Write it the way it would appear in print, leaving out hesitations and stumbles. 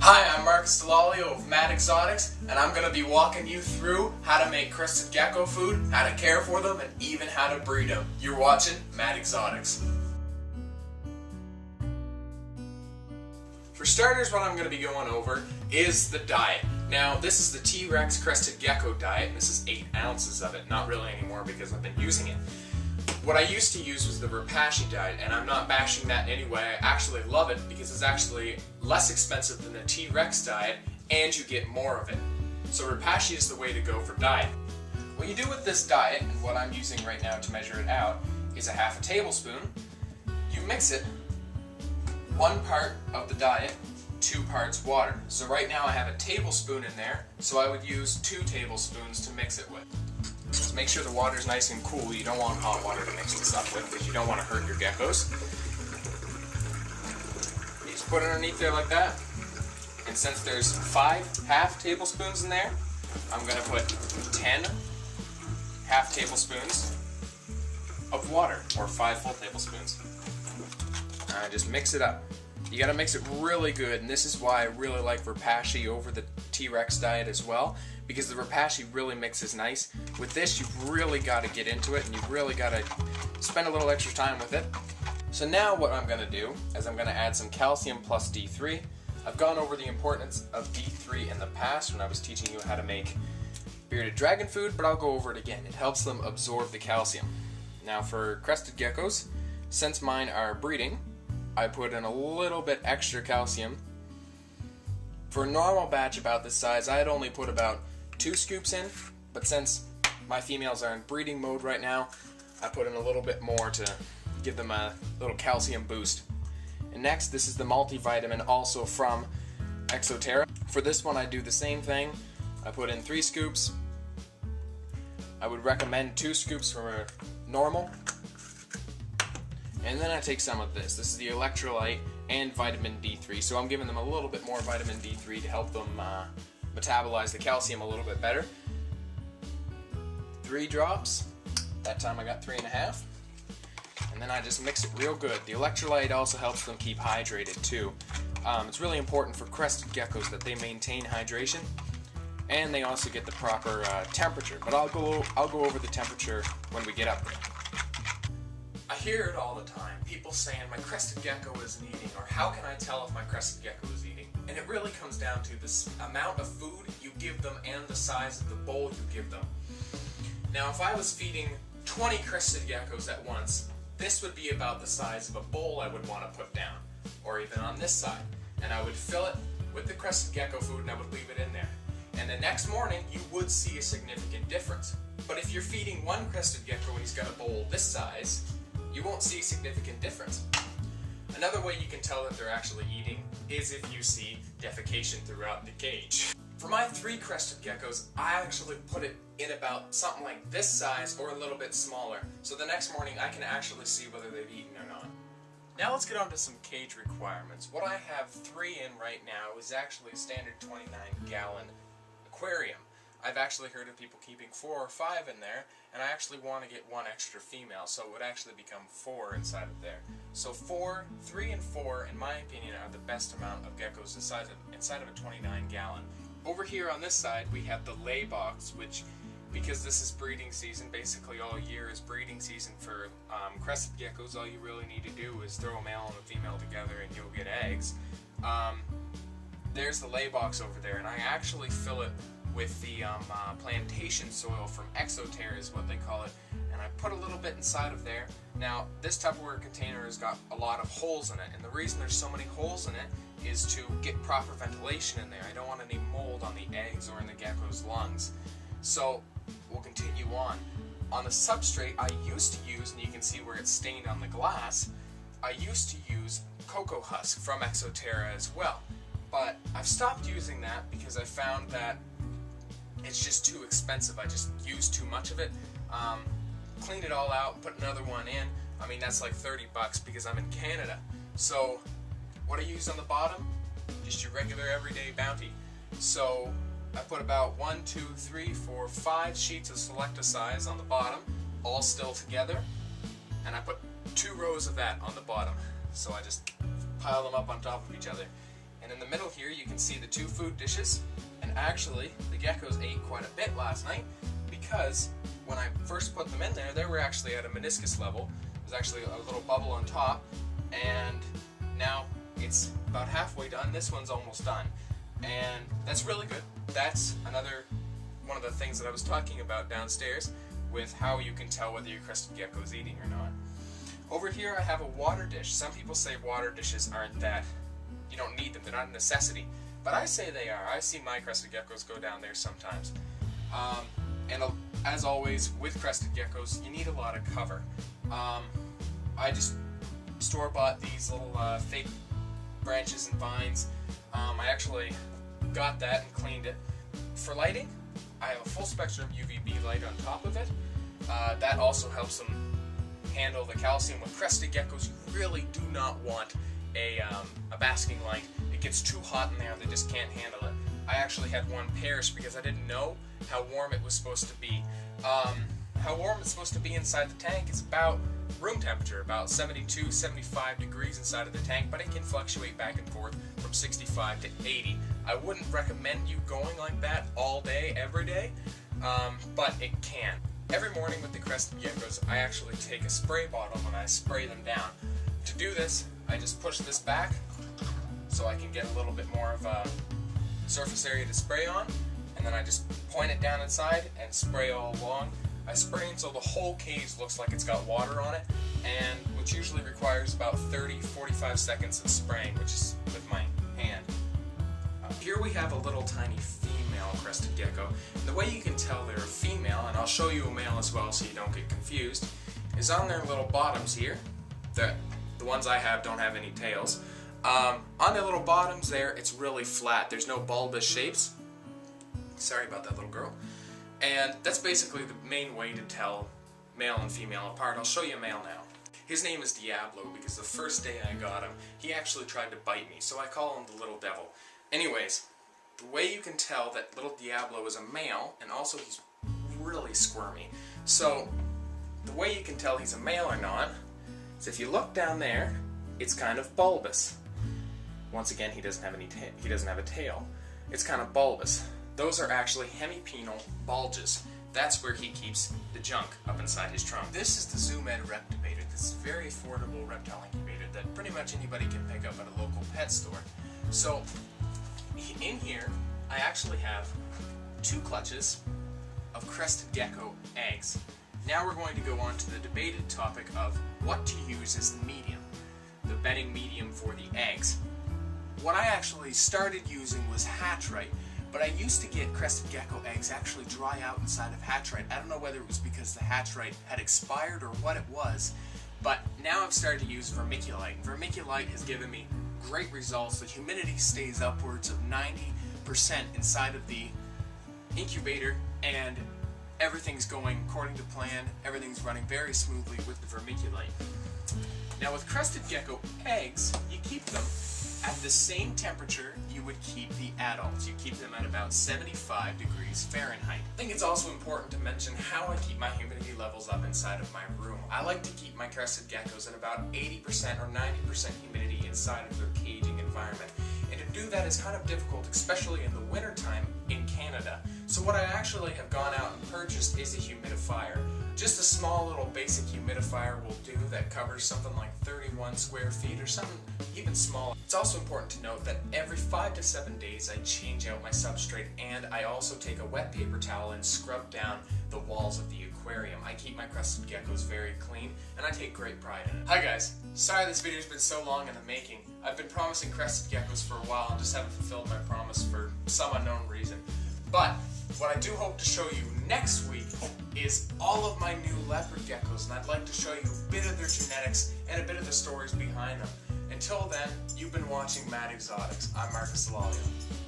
Hi, I'm Dell'Olio of Mad Exotics, and I'm going to be walking you through how to make crested gecko food, how to care for them, and even how to breed them. You're watching Mad Exotics. For starters, what I'm going to be going over is the diet. Now, this is the T-Rex crested gecko diet, and this is 8 ounces of it. Not really anymore because I've been using it. What I used to use was the Reptile diet, and I'm not bashing that in any way. I actually love it because it's actually less expensive than the T-Rex diet, and you get more of it. So Reptile is the way to go for diet. What you do with this diet, and what I'm using right now to measure it out, is a half a tablespoon. You mix it, 1 part of the diet, 2 parts water. So right now I have a tablespoon in there, so I would use 2 tablespoons to mix it with. Just make sure the water is nice and cool. You don't want hot water to mix this up with because you don't want to hurt your geckos. You just put it underneath there like that. And since there's 5 half tablespoons in there, I'm going to put 10 half tablespoons of water, or 5 full tablespoons. Just mix it up. You got to mix it really good, and this is why I really like Reptile over the T-Rex diet as well, because the Reptile really mixes nice. With this, you've really got to get into it, and you've really got to spend a little extra time with it. So now what I'm going to do is I'm going to add some calcium plus D3. I've gone over the importance of D3 in the past when I was teaching you how to make bearded dragon food, but I'll go over it again. It helps them absorb the calcium. Now for crested geckos, since mine are breeding, I put in a little bit extra calcium. For a normal batch about this size, I'd only put about 2 scoops in, but since my females are in breeding mode right now, I put in a little bit more to give them a little calcium boost. And next, this is the multivitamin, also from Exoterra. For this one, I do the same thing. I put in 3 scoops. I would recommend 2 scoops for normal. And then I take some of this. This is the electrolyte and vitamin D3. So I'm giving them a little bit more vitamin D3 to help them metabolize the calcium a little bit better. 3 drops. That time I got 3.5. And then I just mix it real good. The electrolyte also helps them keep hydrated too. It's really important for crested geckos that they maintain hydration, and they also get the proper temperature. But I'll go over the temperature when we get up there. I hear it all the time, people saying my crested gecko isn't eating, or how can I tell if my crested gecko is eating? And it really comes down to the amount of food you give them and the size of the bowl you give them. Now if I was feeding 20 crested geckos at once, this would be about the size of a bowl I would want to put down, or even on this side. And I would fill it with the crested gecko food and I would leave it in there. And the next morning you would see a significant difference. But if you're feeding 1 crested gecko and he's got a bowl this size, you won't see a significant difference. Another way you can tell that they're actually eating is if you see defecation throughout the cage. For my 3 crested geckos, I actually put it in about something like this size or a little bit smaller, so the next morning I can actually see whether they've eaten or not. Now let's get on to some cage requirements. What I have 3 in right now is actually a standard 29-gallon aquarium. I've actually heard of people keeping 4 or 5 in there, and I actually want to get 1 extra female, so it would actually become 4 inside of there. So 3 and 4, in my opinion, are the best amount of geckos inside of a 29-gallon. Over here on this side, we have the lay box, which, because this is breeding season, basically all year is breeding season for crested geckos, all you really need to do is throw a male and a female together and you'll get eggs. There's the lay box over there, and I actually fill it with the plantation soil from Exoterra is what they call it, and I put a little bit inside of there. Now this Tupperware container has got a lot of holes in it, and the reason there's so many holes in it is to get proper ventilation in there. I don't want any mold on the eggs or in the gecko's lungs. So we'll continue on. On the substrate I used to use, and you can see where it's stained on the glass, I used to use cocoa husk from Exoterra as well. But I've stopped using that because I found that it's just too expensive. I just used too much of it. Cleaned it all out, put another one in. I mean, that's like 30 bucks because I'm in Canada. So what I use on the bottom, just your regular everyday Bounty. So I put about 1, 2, 3, 4, 5 sheets of Selecticize on the bottom, all still together, and I put 2 rows of that on the bottom. So I just pile them up on top of each other. And in the middle here you can can see the 2 food dishes, and actually the geckos ate quite a bit last night because when I first put them in there, they were actually at a meniscus level. There's actually a little bubble on top, and now it's about halfway done. This one's almost done, and that's really good. That's another one of the things that I was talking about downstairs with how you can tell whether your crested gecko is eating or not. Over here I have a water dish. Some people say water dishes aren't that, you don't need them, they're not a necessity. But I say they are. I see my crested geckos go down there sometimes. As always, with crested geckos, you need a lot of cover. I just store-bought these little fake branches and vines. I actually got that and cleaned it. For lighting, I have a full spectrum UVB light on top of it. That also helps them handle the calcium. With crested geckos, you really do not want a basking light. It gets too hot in there, they just can't handle it. I actually had one perish because I didn't know how warm it was supposed to be. How warm it's supposed to be inside the tank is about room temperature, about 72, 75 degrees inside of the tank, but it can fluctuate back and forth from 65 to 80. I wouldn't recommend you going like that all day, every day, but it can. Every morning with the crested geckos, I actually take a spray bottle and I spray them down. To do this, I just push this back so I can get a little bit more of a surface area to spray on, and then I just point it down inside and spray all along. I spray until the whole cage looks like it's got water on it, and which usually requires about 30-45 seconds of spraying, which is with my hand. Here we have a little tiny female crested gecko. And the way you can tell they're a female, and I'll show you a male as well so you don't get confused, is on their little bottoms here. The ones I have don't have any tails. On their little bottoms there, it's really flat. There's no bulbous shapes. Sorry about that, little girl. And that's basically the main way to tell male and female apart. I'll show you a male now. His name is Diablo because the first day I got him, he actually tried to bite me, so I call him the little devil. Anyways, the way you can tell that little Diablo is a male, and also he's really squirmy. So, the way you can tell he's a male or not is if you look down there, it's kind of bulbous. Once again, he doesn't have a tail. It's kind of bulbous. Those are actually hemipenal bulges. That's where he keeps the junk up inside his trunk. This is the ZoomEd Reptibator. This is a very affordable reptile incubator that pretty much anybody can pick up at a local pet store. So, in here, I actually have 2 clutches of crested gecko eggs. Now we're going to go on to the debated topic of what to use as the medium, the bedding medium for the eggs. What I actually started using was Hatchite, but I used to get crested gecko eggs actually dry out inside of Hatchite. I don't know whether it was because the Hatchite had expired or what it was, but now I've started to use vermiculite. Vermiculite has given me great results. The humidity stays upwards of 90% inside of the incubator, and everything's going according to plan. Everything's running very smoothly with the vermiculite. Now with crested gecko eggs, you keep them at the same temperature you would keep the adults. You keep them at about 75 degrees Fahrenheit. I think it's also important to mention how I keep my humidity levels up inside of my room. I like to keep my crested geckos at about 80% or 90% humidity inside of their caging environment. And to do that is kind of difficult, especially in the wintertime in Canada. So what I actually have gone out and purchased is a humidifier. Just a small little basic humidifier will do that covers something like 31 square feet or something even smaller. It's also important to note that every 5 to 7 days I change out my substrate, and I also take a wet paper towel and scrub down the walls of the aquarium. I keep my crested geckos very clean, and I take great pride in it. Hi guys, sorry this video's been so long in the making. I've been promising crested geckos for a while and just haven't fulfilled my promise for some unknown reason. But what I do hope to show you next week is all of my new leopard geckos, and I'd like to show you a bit of their genetics and a bit of the stories behind them. Until then, you've been watching Mad Exotics. I'm Marcus Dell'Olio.